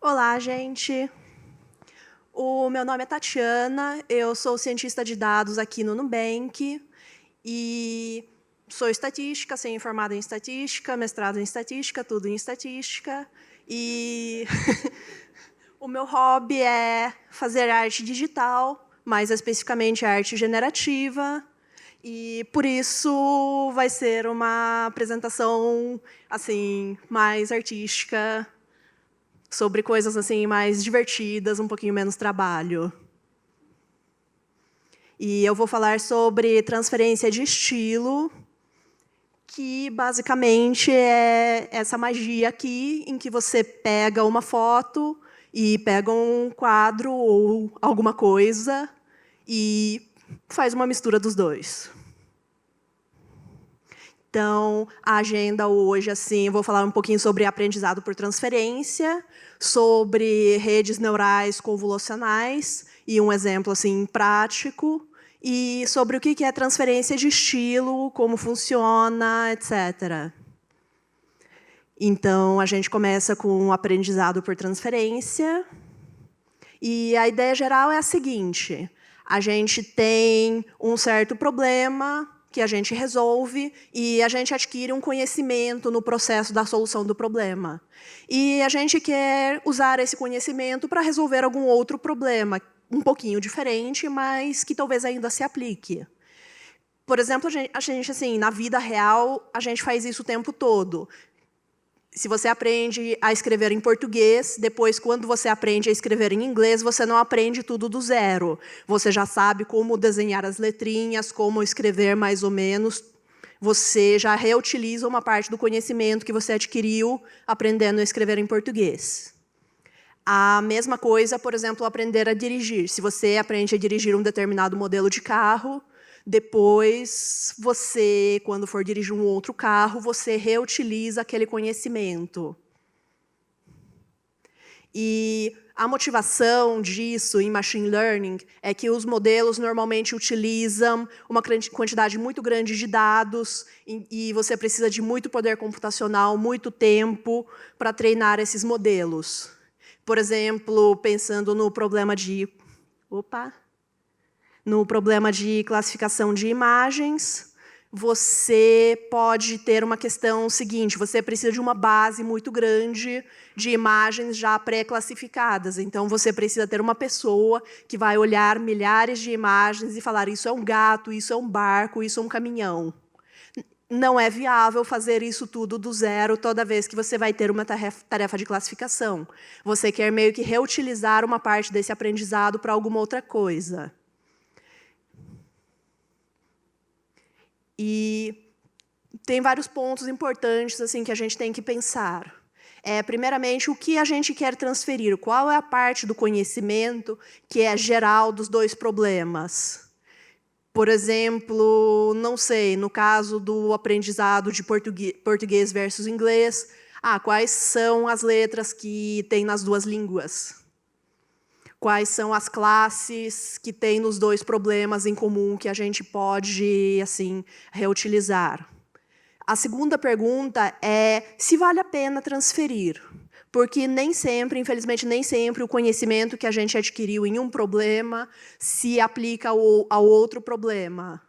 Olá, gente. O meu nome é Tatiana, eu sou cientista de dados aqui no Nubank e sou estatística, sou formada em estatística, mestrado em estatística, tudo em estatística. E o meu hobby é fazer arte digital, mais especificamente arte generativa. E, por isso, vai ser uma apresentação assim mais artística, sobre coisas assim mais divertidas, um pouquinho menos trabalho. E eu vou falar sobre transferência de estilo, que basicamente é essa magia aqui, em que você pega uma foto e pega um quadro ou alguma coisa e faz uma mistura dos dois. Então, a agenda hoje, assim, eu vou falar um pouquinho sobre aprendizado por transferência, sobre redes neurais convolucionais, e um exemplo assim, prático, e sobre o que é transferência de estilo, como funciona, etc. Então, a gente começa com o aprendizado por transferência. E a ideia geral é a seguinte: a gente tem um certo problema que a gente resolve e a gente adquire um conhecimento no processo da solução do problema. E a gente quer usar esse conhecimento para resolver algum outro problema, um pouquinho diferente, mas que talvez ainda se aplique. Por exemplo, a gente assim, na vida real, a gente faz isso o tempo todo. Se você aprende a escrever em português, depois, quando você aprende a escrever em inglês, você não aprende tudo do zero. Você já sabe como desenhar as letrinhas, como escrever mais ou menos. Você já reutiliza uma parte do conhecimento que você adquiriu aprendendo a escrever em português. A mesma coisa, por exemplo, aprender a dirigir. Se você aprende a dirigir um determinado modelo de carro, depois, você, quando for dirigir um outro carro, você reutiliza aquele conhecimento. E a motivação disso em machine learning é que os modelos normalmente utilizam uma quantidade muito grande de dados e você precisa de muito poder computacional, muito tempo para treinar esses modelos. Por exemplo, pensando no problema de... No problema de classificação de imagens, você pode ter uma questão seguinte: você precisa de uma base muito grande de imagens já pré-classificadas. Então, você precisa ter uma pessoa que vai olhar milhares de imagens e falar: isso é um gato, isso é um barco, isso é um caminhão. Não é viável fazer isso tudo do zero toda vez que você vai ter uma tarefa de classificação. Você quer meio que reutilizar uma parte desse aprendizado para alguma outra coisa. E tem vários pontos importantes assim que a gente tem que pensar. Primeiramente, o que a gente quer transferir? Qual é a parte do conhecimento que é geral dos dois problemas? Por exemplo, não sei, no caso do aprendizado de português versus inglês, quais são as letras que tem nas duas línguas? Quais são as classes que tem nos dois problemas em comum que a gente pode assim, reutilizar? A segunda pergunta é se vale a pena transferir. Porque nem sempre, infelizmente, nem sempre o conhecimento que a gente adquiriu em um problema se aplica ao outro problema.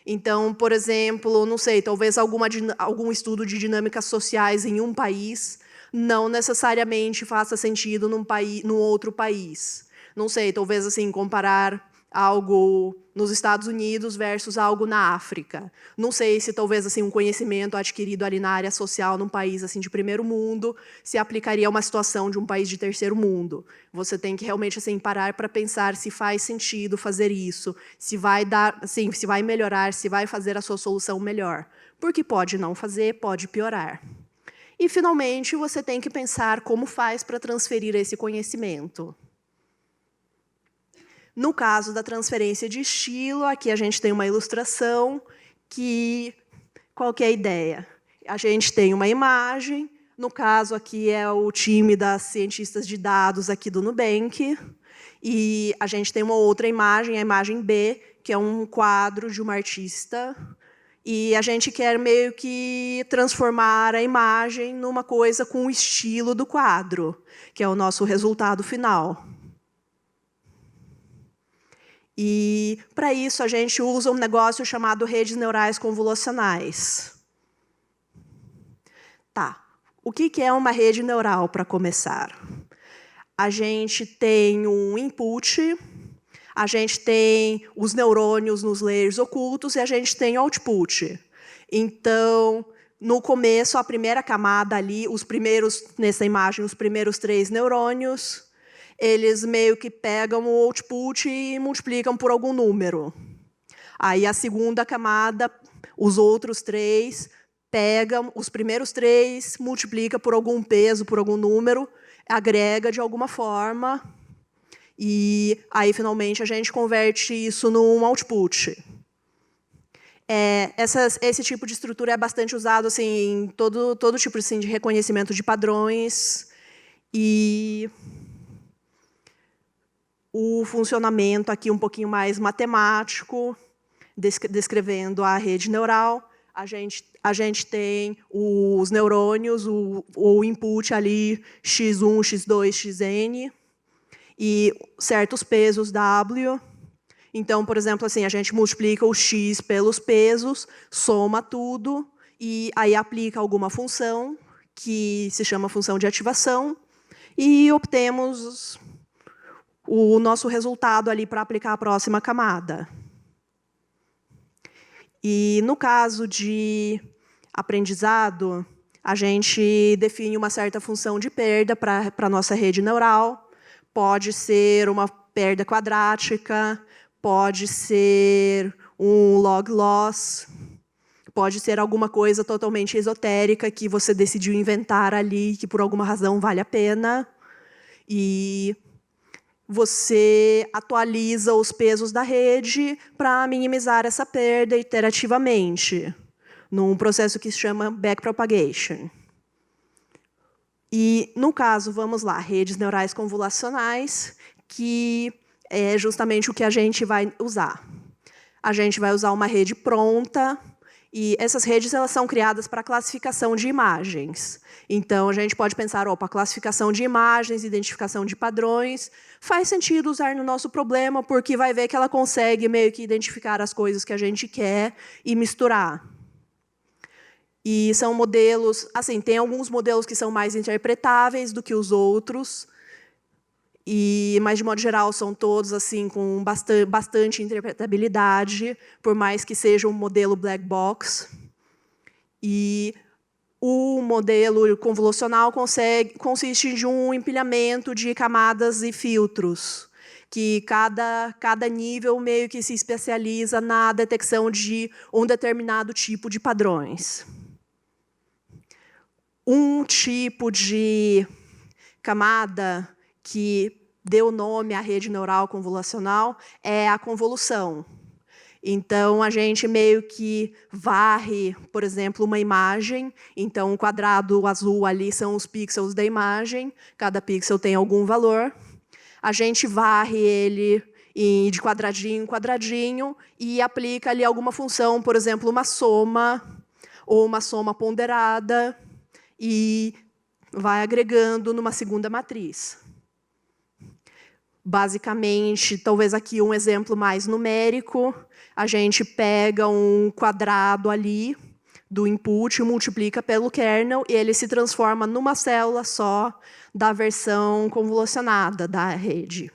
Então, por exemplo, não sei, talvez algum estudo de dinâmicas sociais em um país não necessariamente faça sentido num outro país. Não sei, talvez assim, comparar algo nos Estados Unidos versus algo na África. Não sei se talvez assim um conhecimento adquirido ali na área social num país assim de primeiro mundo se aplicaria a uma situação de um país de terceiro mundo. Você tem que realmente assim parar para pensar se faz sentido fazer isso, se vai dar, assim, se vai melhorar, se vai fazer a sua solução melhor. Porque pode não fazer, pode piorar. E finalmente você tem que pensar como faz para transferir esse conhecimento. No caso da transferência de estilo, aqui a gente tem uma ilustração que... Qual que é a ideia? A gente tem uma imagem, no caso aqui é o time das cientistas de dados aqui do Nubank, e a gente tem uma outra imagem, a imagem B, que é um quadro de uma artista, E a gente quer meio que transformar a imagem numa coisa com o estilo do quadro, que é o nosso resultado final. E, para isso, a gente usa um negócio chamado redes neurais convolucionais. Tá. O que é uma rede neural, para começar? A gente tem um input, a gente tem os neurônios nos layers ocultos e a gente tem o output. Então, no começo, a primeira camada ali, nessa imagem, os primeiros 3 neurônios, eles meio que pegam o output e multiplicam por algum número. Aí, a segunda camada, os outros 3, pegam os primeiros 3, multiplica por algum peso, por algum número, agrega de alguma forma, e aí, finalmente, a gente converte isso num output. Esse tipo de estrutura é bastante usado assim, em todo tipo assim, de reconhecimento de padrões. E o funcionamento aqui um pouquinho mais matemático, descrevendo a rede neural. A gente tem os neurônios, o input ali, x1, x2, xn, e certos pesos W. Então, por exemplo, assim, a gente multiplica o x pelos pesos, soma tudo, e aí aplica alguma função, que se chama função de ativação, e obtemos o nosso resultado ali para aplicar a próxima camada. E, no caso de aprendizado, a gente define uma certa função de perda para a nossa rede neural. Pode ser uma perda quadrática, pode ser um log loss, pode ser alguma coisa totalmente esotérica que você decidiu inventar ali, que por alguma razão vale a pena. E você atualiza os pesos da rede para minimizar essa perda iterativamente, num processo que se chama backpropagation. E, no caso, vamos lá, redes neurais convolucionais, que é justamente o que a gente vai usar. A gente vai usar uma rede pronta, e essas redes elas são criadas para classificação de imagens. Então, a gente pode pensar, opa, classificação de imagens, identificação de padrões, faz sentido usar no nosso problema, porque vai ver que ela consegue meio que identificar as coisas que a gente quer e misturar. E são modelos, assim, tem alguns modelos que são mais interpretáveis do que os outros, mas, de modo geral, são todos assim, com bastante interpretabilidade, por mais que seja um modelo black box. E o modelo convolucional consiste de um empilhamento de camadas e filtros, que cada nível meio que se especializa na detecção de um determinado tipo de padrões. Um tipo de camada que deu nome à rede neural convolucional é a convolução. Então, a gente meio que varre, por exemplo, uma imagem. Então, o quadrado azul ali são os pixels da imagem. Cada pixel tem algum valor. A gente varre ele de quadradinho em quadradinho e aplica ali alguma função, por exemplo, uma soma ou uma soma ponderada, e vai agregando numa segunda matriz. Basicamente, talvez aqui um exemplo mais numérico, a gente pega um quadrado ali do input, multiplica pelo kernel, e ele se transforma numa célula só da versão convolucionada da rede.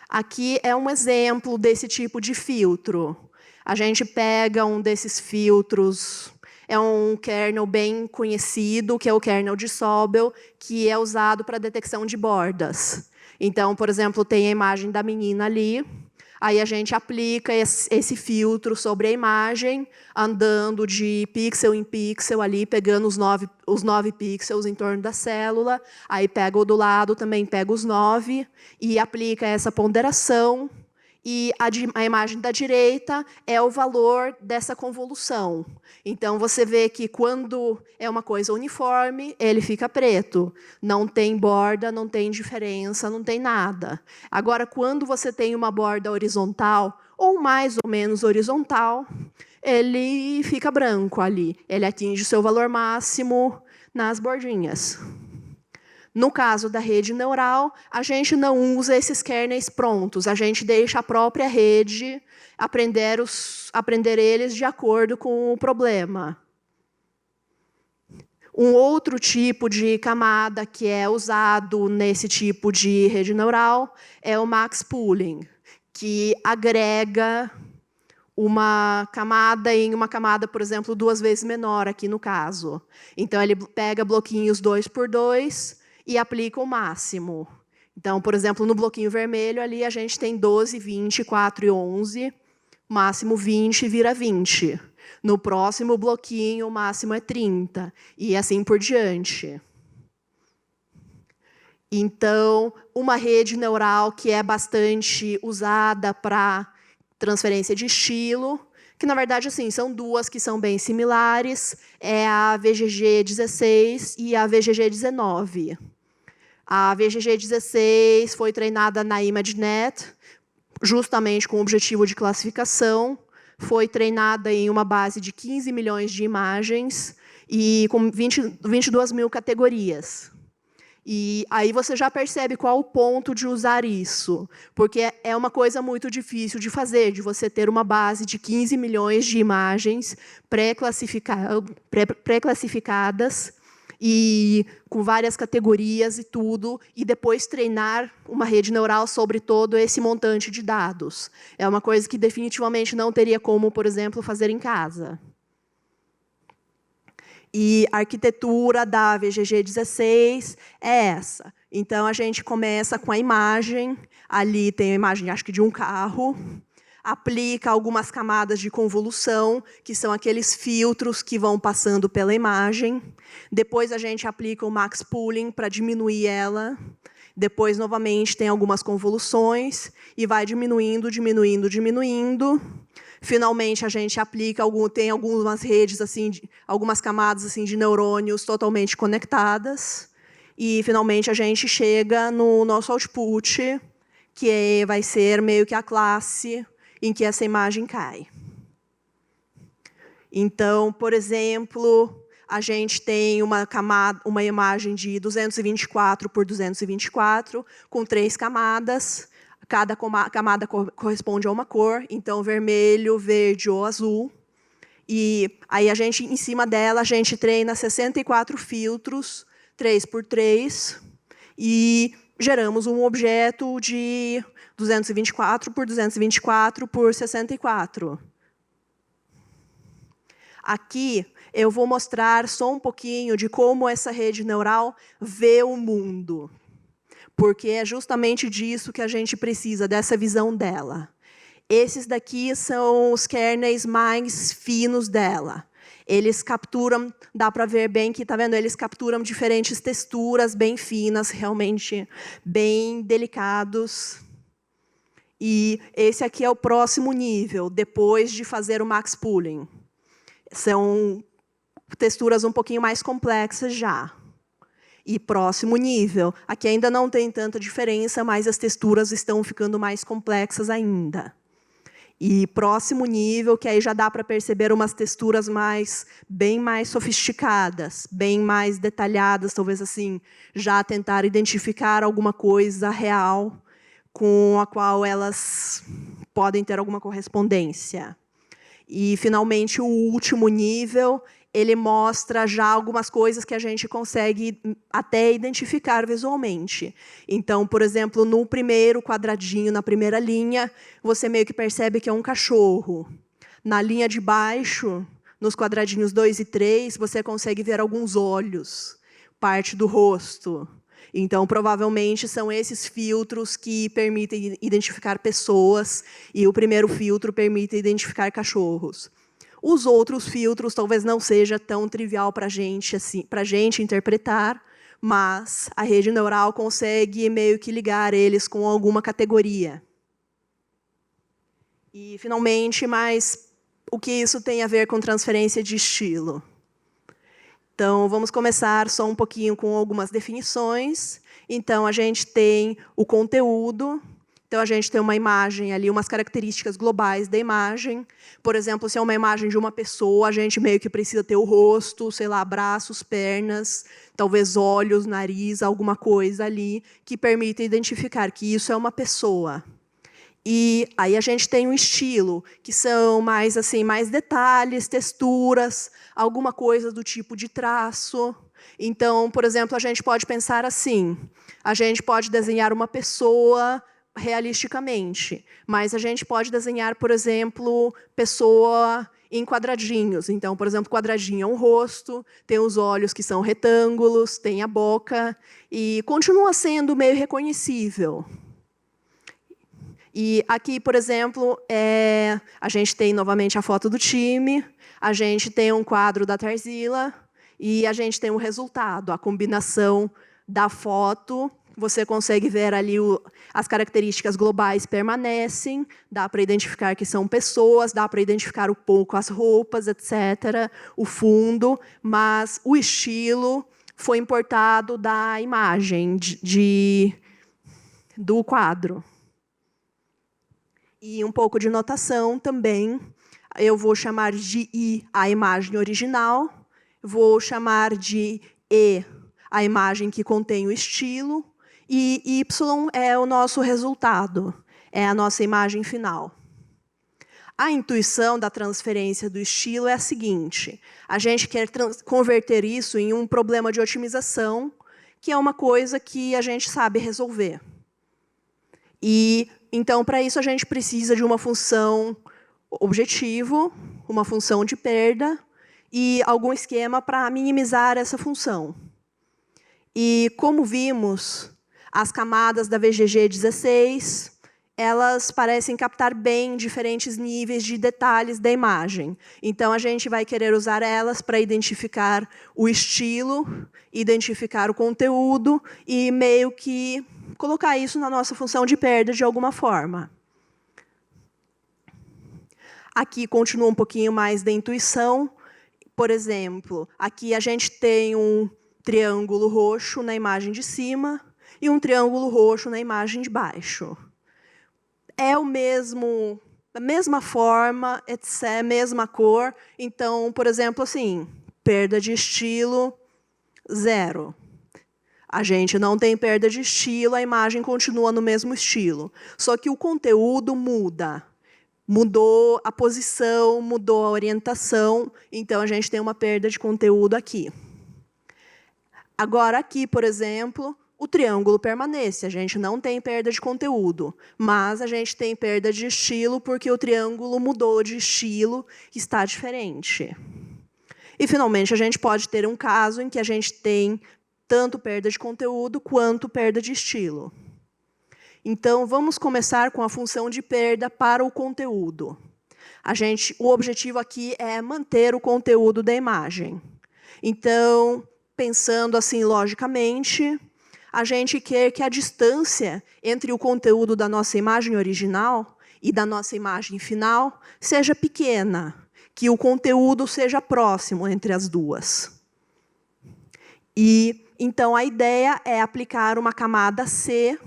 Aqui é um exemplo desse tipo de filtro. A gente pega um desses filtros, é um kernel bem conhecido, que é o kernel de Sobel, que é usado para detecção de bordas. Então, por exemplo, tem a imagem da menina ali, aí a gente aplica esse filtro sobre a imagem, andando de pixel em pixel ali, pegando os 9 pixels em torno da célula, aí pega o do lado, também pega os 9, e aplica essa ponderação, e a imagem da direita é o valor dessa convolução. Então, você vê que quando é uma coisa uniforme, ele fica preto. Não tem borda, não tem diferença, não tem nada. Agora, quando você tem uma borda horizontal ou mais ou menos horizontal, ele fica branco ali. Ele atinge o seu valor máximo nas bordinhas. No caso da rede neural, a gente não usa esses kerneys prontos, a gente deixa a própria rede aprender eles de acordo com o problema. Um outro tipo de camada que é usado nesse tipo de rede neural é o max pooling, que agrega uma camada em uma camada, por exemplo, 2 vezes menor, aqui no caso. Então, ele pega bloquinhos 2 por 2 e aplica o máximo. Então, por exemplo, no bloquinho vermelho, ali a gente tem 12, 20, 4 e 11. O máximo 20 vira 20. No próximo bloquinho, o máximo é 30. E assim por diante. Então, uma rede neural que é bastante usada para transferência de estilo, que, na verdade, assim, são duas que são bem similares, é a VGG16 e a VGG19. A VGG16 foi treinada na ImageNet, justamente com o objetivo de classificação, foi treinada em uma base de 15 milhões de imagens e com 22 mil categorias. E aí você já percebe qual o ponto de usar isso, porque é uma coisa muito difícil de fazer, de você ter uma base de 15 milhões de imagens pré-classificadas e com várias categorias e tudo, e depois treinar uma rede neural sobre todo esse montante de dados. É uma coisa que definitivamente não teria como, por exemplo, fazer em casa. E a arquitetura da VGG16 é essa. Então, a gente começa com a imagem. Ali tem a imagem, acho que de um carro. Aplica algumas camadas de convolução, que são aqueles filtros que vão passando pela imagem. Depois, a gente aplica o max pooling para diminuir ela. Depois, novamente, tem algumas convoluções. E vai diminuindo, diminuindo, diminuindo. Finalmente, a gente aplica, tem algumas redes, assim, algumas camadas assim, de neurônios totalmente conectadas. E, finalmente, a gente chega no nosso output, que vai ser meio que a classe em que essa imagem cai. Então, por exemplo, a gente tem uma imagem de 224 por 224, com 3 camadas. Cada camada corresponde a uma cor, então vermelho, verde ou azul. E aí a gente, em cima dela, a gente treina 64 filtros, 3 por 3, e geramos um objeto de 224 por 224 por 64. Aqui eu vou mostrar só um pouquinho de como essa rede neural vê o mundo. Porque é justamente disso que a gente precisa, dessa visão dela. Esses daqui são os kerneys mais finos dela. Eles capturam, dá para ver bem que, tá vendo? Eles capturam diferentes texturas bem finas, realmente bem delicados. E esse aqui é o próximo nível, depois de fazer o max pooling. São texturas um pouquinho mais complexas já. E próximo nível. Aqui ainda não tem tanta diferença, mas as texturas estão ficando mais complexas ainda. E próximo nível, que aí já dá para perceber umas texturas bem mais sofisticadas, bem mais detalhadas, talvez assim, já tentar identificar alguma coisa real com a qual elas podem ter alguma correspondência. E, finalmente, o último nível, ele mostra já algumas coisas que a gente consegue até identificar visualmente. Então, por exemplo, no primeiro quadradinho, na primeira linha, você meio que percebe que é um cachorro. Na linha de baixo, nos quadradinhos 2 e 3, você consegue ver alguns olhos, parte do rosto. Então, provavelmente, são esses filtros que permitem identificar pessoas, e o primeiro filtro permite identificar cachorros. Os outros filtros talvez não seja tão trivial para a gente interpretar, mas a rede neural consegue meio que ligar eles com alguma categoria. E, finalmente, mas o que isso tem a ver com transferência de estilo? Então, vamos começar só um pouquinho com algumas definições. Então, a gente tem o conteúdo, Então, a gente tem uma imagem ali, umas características globais da imagem. Por exemplo, se é uma imagem de uma pessoa, a gente meio que precisa ter o rosto, sei lá, braços, pernas, talvez olhos, nariz, alguma coisa ali que permita identificar que isso é uma pessoa. E aí a gente tem um estilo, que são mais assim, mais detalhes, texturas, alguma coisa do tipo de traço. Então, por exemplo, a gente pode pensar assim: a gente pode desenhar uma pessoa realisticamente, mas a gente pode desenhar, por exemplo, pessoa em quadradinhos. Então, por exemplo, quadradinho é um rosto, tem os olhos que são retângulos, tem a boca, e continua sendo meio reconhecível. E aqui, por exemplo, a gente tem novamente a foto do time, a gente tem um quadro da Tarsila e a gente tem um resultado, a combinação da foto. Você consegue ver ali as características globais permanecem, dá para identificar que são pessoas, dá para identificar um pouco as roupas, etc., o fundo, mas o estilo foi importado da imagem, do quadro. E um pouco de notação também. Eu vou chamar de I a imagem original, vou chamar de E a imagem que contém o estilo, e Y é o nosso resultado, é a nossa imagem final. A intuição da transferência do estilo é a seguinte: a gente quer converter isso em um problema de otimização, que é uma coisa que a gente sabe resolver. E então, para isso, a gente precisa de uma função objetivo, uma função de perda e algum esquema para minimizar essa função. E, como vimos, as camadas da VGG16, elas parecem captar bem diferentes níveis de detalhes da imagem. Então, a gente vai querer usar elas para identificar o estilo, identificar o conteúdo e meio que colocar isso na nossa função de perda de alguma forma. Aqui continua um pouquinho mais da intuição. Por exemplo, aqui a gente tem um triângulo roxo na imagem de cima e um triângulo roxo na imagem de baixo. É a mesma forma, etc., mesma cor. Então, por exemplo, assim, perda de estilo, 0. A gente não tem perda de estilo, a imagem continua no mesmo estilo. Só que o conteúdo muda. Mudou a posição, mudou a orientação, então a gente tem uma perda de conteúdo aqui. Agora, aqui, por exemplo, o triângulo permanece. A gente não tem perda de conteúdo, mas a gente tem perda de estilo porque o triângulo mudou de estilo, está diferente. E, finalmente, a gente pode ter um caso em que a gente tem tanto perda de conteúdo quanto perda de estilo. Então, vamos começar com a função de perda para o conteúdo. O objetivo aqui é manter o conteúdo da imagem. Então, pensando assim logicamente, a gente quer que a distância entre o conteúdo da nossa imagem original e da nossa imagem final seja pequena, que o conteúdo seja próximo entre as duas. E então, a ideia é aplicar uma camada C,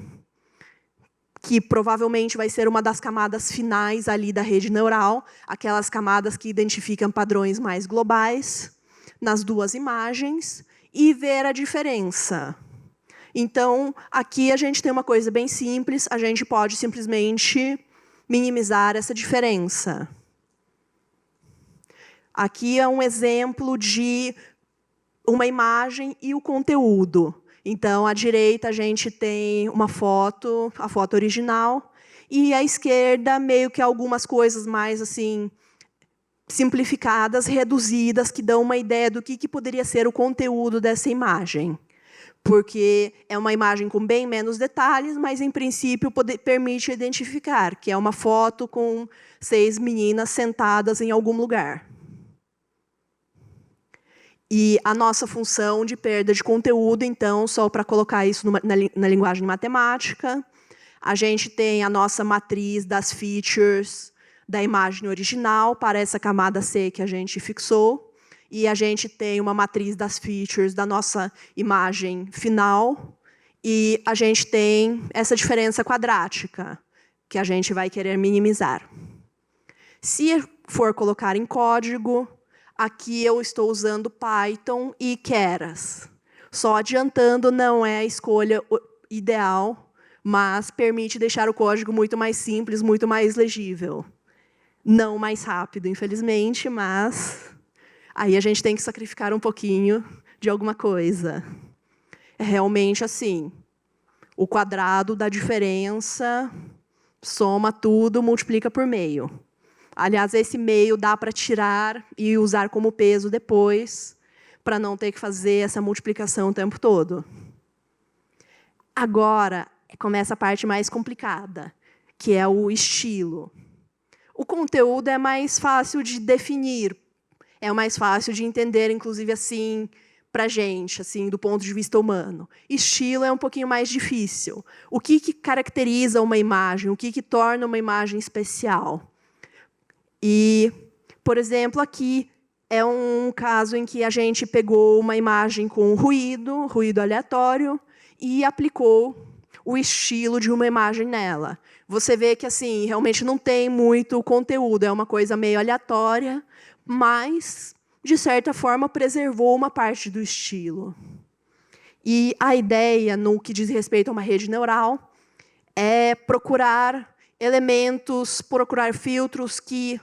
que provavelmente vai ser uma das camadas finais ali da rede neural, aquelas camadas que identificam padrões mais globais, nas duas imagens, e ver a diferença. Então, aqui a gente tem uma coisa bem simples, a gente pode simplesmente minimizar essa diferença. Aqui é um exemplo de uma imagem e o conteúdo. Então, à direita, a gente tem uma foto, a foto original, e à esquerda, meio que algumas coisas mais assim simplificadas, reduzidas, que dão uma ideia do que poderia ser o conteúdo dessa imagem. Porque é uma imagem com bem menos detalhes, mas, em princípio, permite identificar que é uma foto com 6 meninas sentadas em algum lugar. E a nossa função de perda de conteúdo, então, só para colocar isso na linguagem matemática, a gente tem a nossa matriz das features da imagem original para essa camada C que a gente fixou, e a gente tem uma matriz das features da nossa imagem final, e a gente tem essa diferença quadrática. que a gente vai querer minimizar. Se for colocar em código, aqui eu estou usando Python e Keras. Só adiantando, não é a escolha ideal, mas permite deixar o código muito mais simples, muito mais legível. Não mais rápido, infelizmente, mas aí a gente tem que sacrificar um pouquinho de alguma coisa. É realmente assim, o quadrado da diferença, soma tudo, multiplica por meio. Aliás, esse meio dá para tirar e usar como peso depois, para não ter que fazer essa multiplicação o tempo todo. Agora, começa a parte mais complicada, que é o estilo. O conteúdo é mais fácil de definir, é mais fácil de entender, inclusive, assim, para a gente, assim, do ponto de vista humano. Estilo é um pouquinho mais difícil. O que caracteriza uma imagem? O que torna uma imagem especial? E, por exemplo, aqui é um caso em que a gente pegou uma imagem com ruído aleatório, e aplicou o estilo de uma imagem nela. Você vê que assim, realmente não tem muito conteúdo, é uma coisa meio aleatória, mas, de certa forma, preservou uma parte do estilo. E a ideia, no que diz respeito a uma rede neural, é procurar elementos, procurar filtros que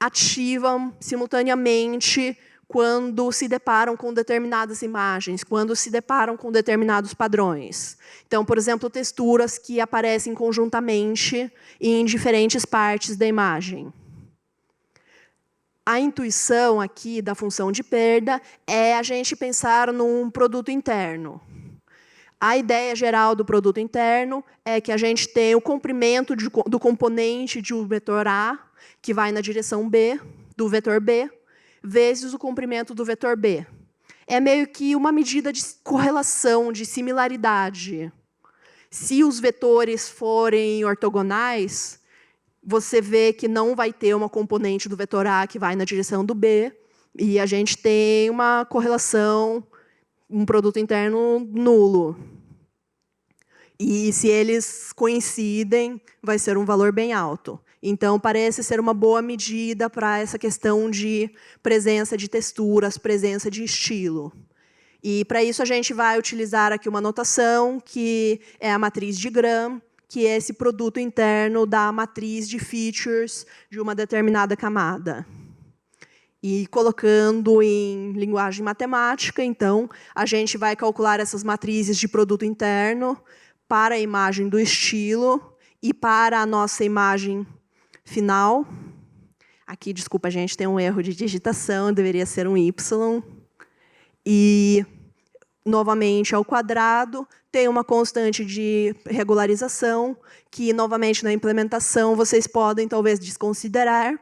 ativam simultaneamente quando se deparam com determinadas imagens, quando se deparam com determinados padrões. Então, por exemplo, texturas que aparecem conjuntamente em diferentes partes da imagem. A intuição aqui da função de perda é a gente pensar num produto interno. A ideia geral do produto interno é que a gente tem o comprimento do componente de um vetor A, que vai na direção B, do vetor B, vezes o comprimento do vetor B. É meio que uma medida de correlação, de similaridade. Se os vetores forem ortogonais, você vê que não vai ter uma componente do vetor A que vai na direção do B, e a gente tem uma correlação, um produto interno nulo. E se eles coincidem, vai ser um valor bem alto. Então, parece ser uma boa medida para essa questão de presença de texturas, presença de estilo. E, para isso, a gente vai utilizar aqui uma notação, que é a matriz de Gram, que é esse produto interno da matriz de features de uma determinada camada. E, colocando em linguagem matemática, então, a gente vai calcular essas matrizes de produto interno para a imagem do estilo e para a nossa imagem final. Aqui, desculpa, gente, tem um erro de digitação, deveria ser um Y. E, novamente, ao quadrado, tem uma constante de regularização, que, novamente, na implementação, vocês podem, talvez, desconsiderar,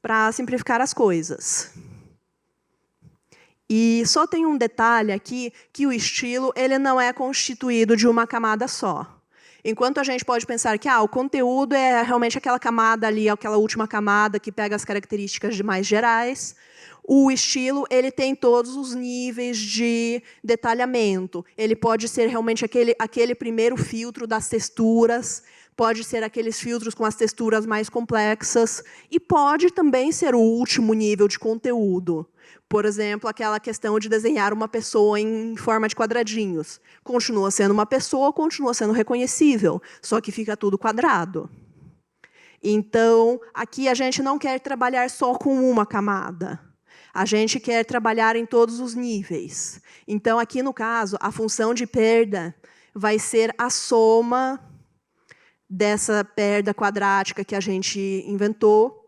para simplificar as coisas. E só tem um detalhe aqui, que o estilo ele não é constituído de uma camada só. Enquanto a gente pode pensar que o conteúdo é realmente aquela camada ali, aquela última camada que pega as características mais gerais, o estilo ele tem todos os níveis de detalhamento. Ele pode ser realmente aquele primeiro filtro das texturas, pode ser aqueles filtros com as texturas mais complexas, e pode também ser o último nível de conteúdo. Por exemplo, aquela questão de desenhar uma pessoa em forma de quadradinhos. Continua sendo uma pessoa, continua sendo reconhecível, só que fica tudo quadrado. Então, aqui a gente não quer trabalhar só com uma camada. A gente quer trabalhar em todos os níveis. Então, aqui no caso, a função de perda vai ser a soma dessa perda quadrática que a gente inventou,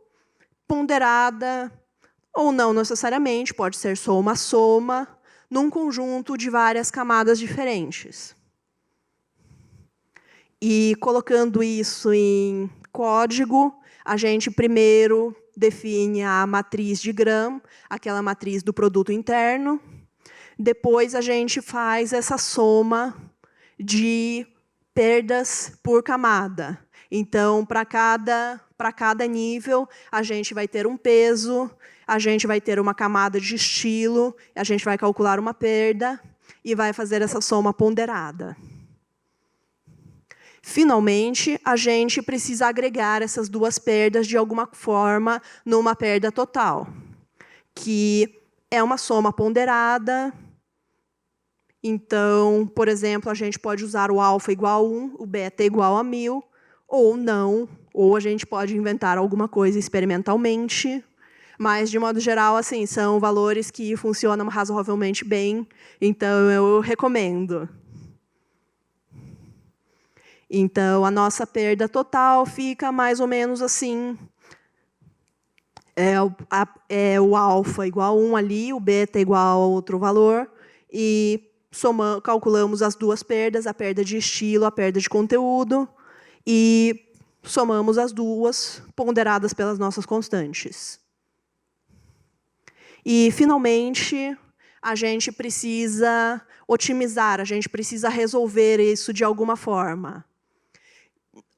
ponderada, ou não necessariamente, pode ser só uma soma, num conjunto de várias camadas diferentes. E, colocando isso em código, a gente primeiro define a matriz de Gram, aquela matriz do produto interno. Depois, a gente faz essa soma de perdas por camada. Então, para cada nível, a gente vai ter um peso, a gente vai ter uma camada de estilo, a gente vai calcular uma perda e vai fazer essa soma ponderada. Finalmente, a gente precisa agregar essas duas perdas de alguma forma numa perda total, que é uma soma ponderada. Então, por exemplo, a gente pode usar o alfa igual a 1, o beta igual a 1000, ou não, ou a gente pode inventar alguma coisa experimentalmente. Mas, de modo geral, assim, são valores que funcionam razoavelmente bem, então eu recomendo. Então, a nossa perda total fica mais ou menos assim. O alfa igual a 1 ali, o beta igual a outro valor, e calculamos as duas perdas, a perda de estilo, a perda de conteúdo, e somamos as duas, ponderadas pelas nossas constantes. E, finalmente, a gente precisa otimizar, a gente precisa resolver isso de alguma forma.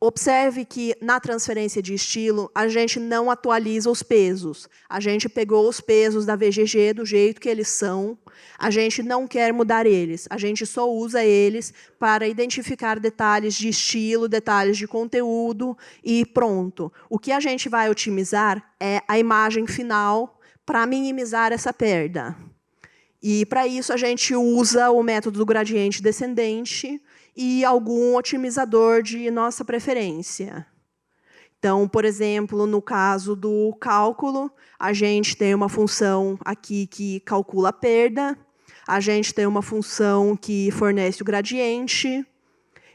Observe que, na transferência de estilo, a gente não atualiza os pesos. A gente pegou os pesos da VGG do jeito que eles são. A gente não quer mudar eles. A gente só usa eles para identificar detalhes de estilo, detalhes de conteúdo e pronto. O que a gente vai otimizar é a imagem final para minimizar essa perda. E, para isso, a gente usa o método do gradiente descendente e algum otimizador de nossa preferência. Então, por exemplo, no caso do cálculo, a gente tem uma função aqui que calcula a perda, a gente tem uma função que fornece o gradiente,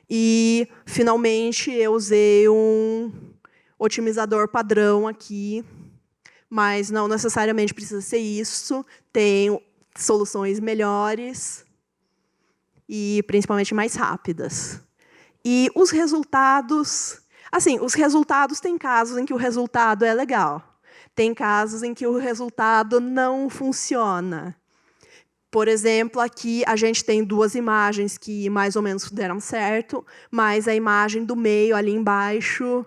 e, finalmente, eu usei um otimizador padrão aqui, mas não necessariamente precisa ser isso, tem soluções melhores e, principalmente, mais rápidas. E os resultados... Assim, os resultados, tem casos em que o resultado é legal. Tem casos em que o resultado não funciona. Por exemplo, aqui a gente tem duas imagens que mais ou menos deram certo, mas a imagem do meio, ali embaixo,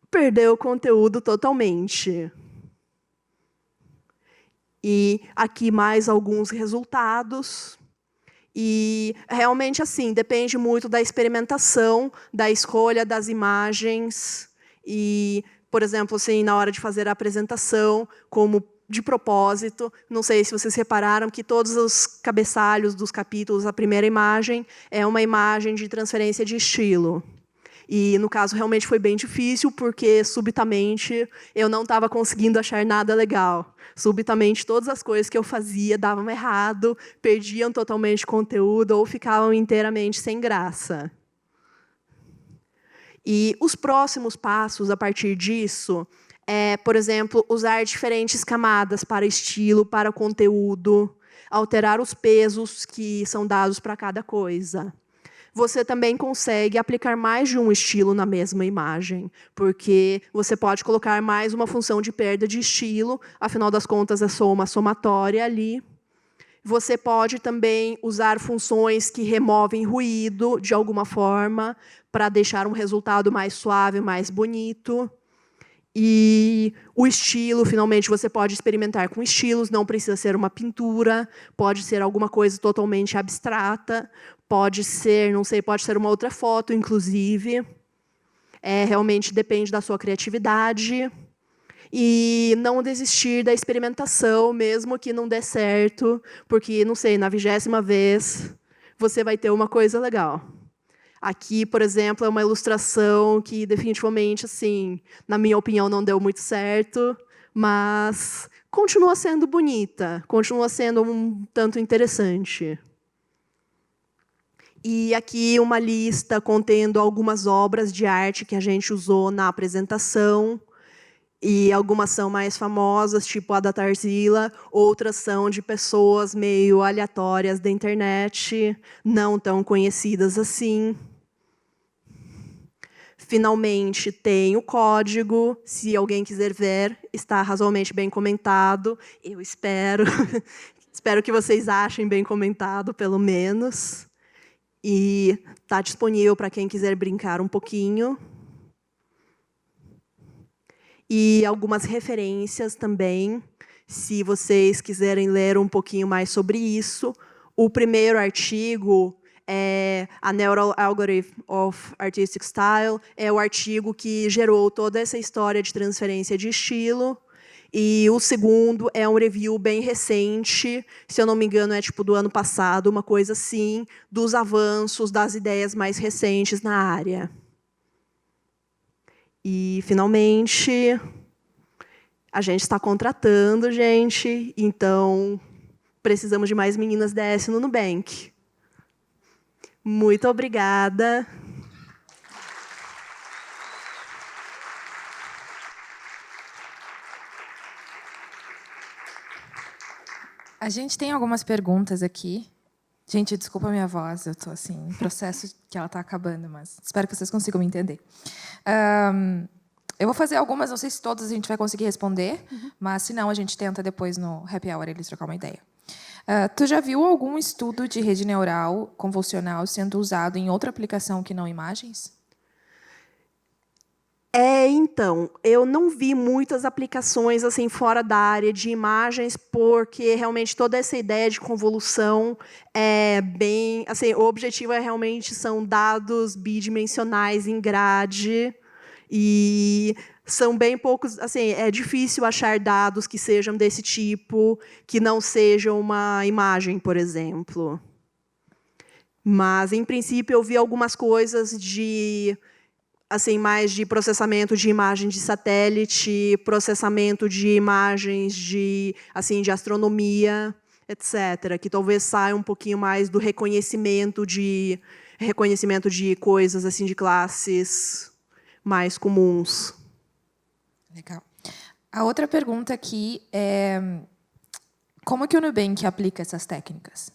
perdeu o conteúdo totalmente. E aqui mais alguns resultados. E, realmente, assim, depende muito da experimentação, da escolha das imagens. E, por exemplo, assim, na hora de fazer a apresentação, como de propósito, não sei se vocês repararam que todos os cabeçalhos dos capítulos, a primeira imagem é uma imagem de transferência de estilo. E, no caso, realmente foi bem difícil, porque, subitamente, eu não estava conseguindo achar nada legal. Subitamente, todas as coisas que eu fazia davam errado, perdiam totalmente conteúdo ou ficavam inteiramente sem graça. E os próximos passos, a partir disso, por exemplo, usar diferentes camadas para estilo, para conteúdo, alterar os pesos que são dados para cada coisa. Você também consegue aplicar mais de um estilo na mesma imagem, porque você pode colocar mais uma função de perda de estilo, afinal das contas, é só uma somatória ali. Você pode também usar funções que removem ruído, de alguma forma, para deixar um resultado mais suave, mais bonito. E o estilo, finalmente, você pode experimentar com estilos, não precisa ser uma pintura, pode ser alguma coisa totalmente abstrata, pode ser, não sei, pode ser uma outra foto, inclusive. Realmente depende da sua criatividade. E não desistir da experimentação, mesmo que não dê certo, porque, não sei, na 20ª vez, você vai ter uma coisa legal. Aqui, por exemplo, é uma ilustração que, definitivamente, assim, na minha opinião, não deu muito certo, mas continua sendo bonita, continua sendo um tanto interessante. E aqui uma lista contendo algumas obras de arte que a gente usou na apresentação, e algumas são mais famosas, tipo a da Tarsila, outras são de pessoas meio aleatórias da internet, não tão conhecidas assim. Finalmente, tem o código, se alguém quiser ver, está razoavelmente bem comentado, eu espero. Espero que vocês achem bem comentado, pelo menos. E está disponível para quem quiser brincar um pouquinho. E algumas referências também, se vocês quiserem ler um pouquinho mais sobre isso. O primeiro artigo A Neural Algorithm of Artistic Style é o artigo que gerou toda essa história de transferência de estilo. E o segundo é um review bem recente, se eu não me engano, é tipo do ano passado, uma coisa assim, dos avanços das ideias mais recentes na área. E, finalmente, a gente está contratando gente, então precisamos de mais meninas DS no Nubank. Muito obrigada. A gente tem algumas perguntas aqui. Gente, desculpa a minha voz, eu estou assim, em processo que ela está acabando, mas espero que vocês consigam me entender. Eu vou fazer algumas, não sei se todas a gente vai conseguir responder, mas se não, a gente tenta depois no Happy Hour eles trocar uma ideia. Tu já viu algum estudo de rede neural convolucional sendo usado em outra aplicação que não imagens? Então, eu não vi muitas aplicações assim fora da área de imagens, porque realmente toda essa ideia de convolução é bem, assim, o objetivo realmente são dados bidimensionais em grade e são bem poucos, assim, é difícil achar dados que sejam desse tipo, que não sejam uma imagem, por exemplo. Mas, em princípio, eu vi algumas coisas de assim, mais de processamento de imagem de satélite, processamento de imagens de, assim, de astronomia, etc., que talvez saia um pouquinho mais do reconhecimento de coisas assim de classes mais comuns. Legal. A outra pergunta aqui é como que o Nubank aplica essas técnicas?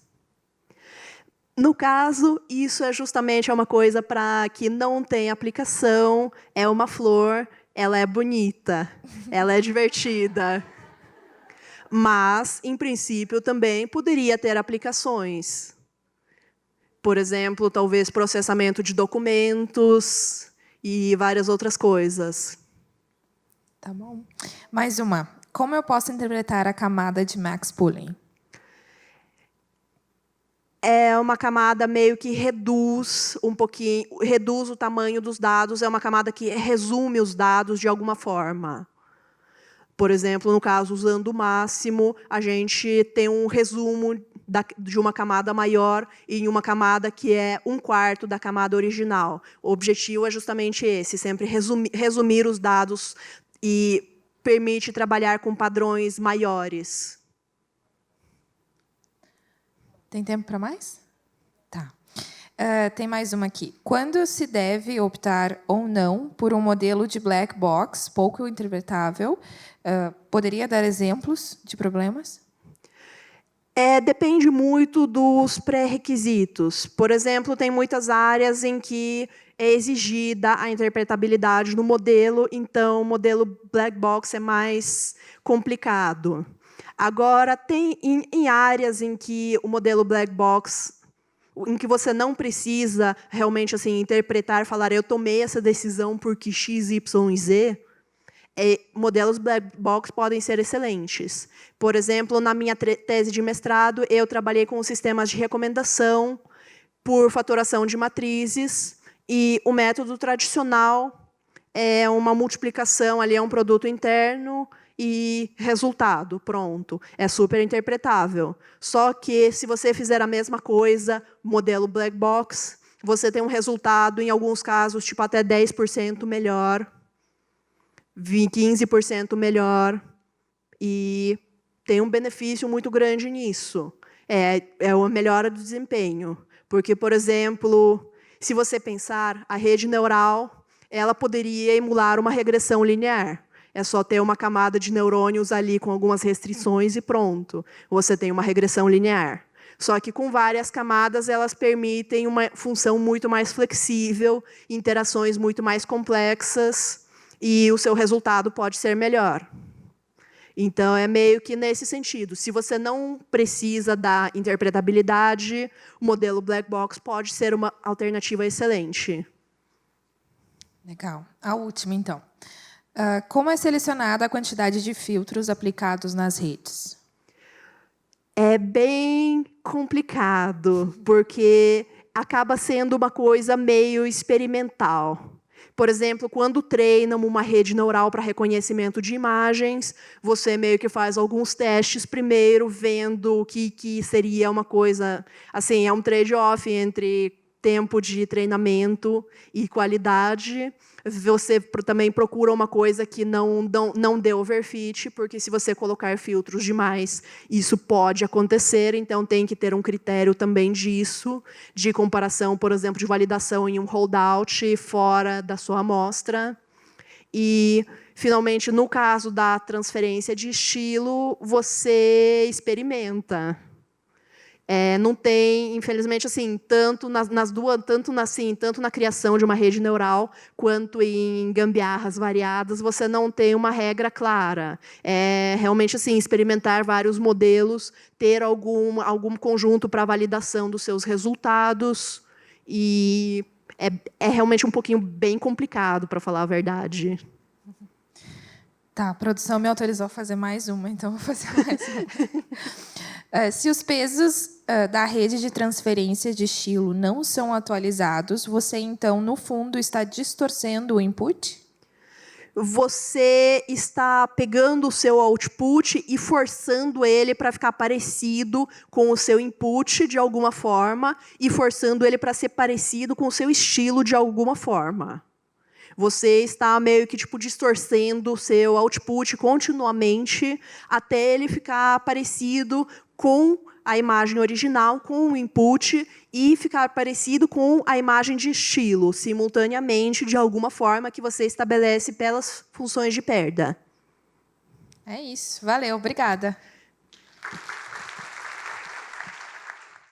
No caso, isso é justamente uma coisa para que não tem aplicação, é uma flor, ela é bonita, ela é divertida. Mas, em princípio, também poderia ter aplicações. Por exemplo, talvez processamento de documentos e várias outras coisas. Tá bom. Mais uma. Como eu posso interpretar a camada de Max Pooling? É uma camada meio que reduz um pouquinho, reduz o tamanho dos dados, é uma camada que resume os dados de alguma forma. Por exemplo, no caso, usando o máximo, a gente tem um resumo de uma camada maior em uma camada que é 1/4 da camada original. O objetivo é justamente esse, sempre resumir os dados e permite trabalhar com padrões maiores. Tem tempo para mais? Tá. Tem mais uma aqui. Quando se deve optar ou não por um modelo de black box pouco interpretável? Poderia dar exemplos de problemas? Depende muito dos pré-requisitos. Por exemplo, tem muitas áreas em que é exigida a interpretabilidade no modelo, então o modelo black box é mais complicado. Agora, tem em áreas em que o modelo black box, em que você não precisa realmente assim interpretar, falar eu tomei essa decisão porque X, Y e Z, modelos black box podem ser excelentes. Por exemplo, na minha tese de mestrado, eu trabalhei com sistemas de recomendação por fatoração de matrizes, e o método tradicional é uma multiplicação, ali é um produto interno e resultado, pronto. É super interpretável. Só que, se você fizer a mesma coisa, modelo black box, você tem um resultado, em alguns casos, tipo até 10% melhor, 15% melhor, e tem um benefício muito grande nisso. É uma melhora do desempenho. Porque, por exemplo, se você pensar, a rede neural ela poderia emular uma regressão linear. É só ter uma camada de neurônios ali com algumas restrições e pronto. Você tem uma regressão linear. Só que com várias camadas, elas permitem uma função muito mais flexível, interações muito mais complexas, e o seu resultado pode ser melhor. Então, é meio que nesse sentido. Se você não precisa da interpretabilidade, o modelo black box pode ser uma alternativa excelente. Legal. A última, então. Como é selecionada a quantidade de filtros aplicados nas redes? É bem complicado, porque acaba sendo uma coisa meio experimental. Por exemplo, quando treinam uma rede neural para reconhecimento de imagens, você meio que faz alguns testes primeiro, vendo que seria uma coisa... Assim, é um trade-off entre tempo de treinamento e qualidade. Você também procura uma coisa que não dê overfit, porque se você colocar filtros demais, isso pode acontecer, então tem que ter um critério também disso, de comparação, por exemplo, de validação em um holdout fora da sua amostra. E, finalmente, no caso da transferência de estilo, você experimenta. Não tem, infelizmente, assim, tanto na criação de uma rede neural quanto em gambiarras variadas, você não tem uma regra clara. Realmente assim, experimentar vários modelos, ter algum conjunto para validação dos seus resultados, e é realmente um pouquinho bem complicado, para falar a verdade. Tá, a produção me autorizou a fazer mais uma, então vou fazer mais uma. Se os pesos da rede de transferência de estilo não são atualizados, você, então, no fundo, está distorcendo o input? Você está pegando o seu output e forçando ele para ficar parecido com o seu input de alguma forma e forçando ele para ser parecido com o seu estilo de alguma forma. Você está meio que distorcendo o seu output continuamente até ele ficar parecido com a imagem original, com o input, e ficar parecido com a imagem de estilo, simultaneamente, de alguma forma que você estabelece pelas funções de perda. É isso. Valeu, obrigada.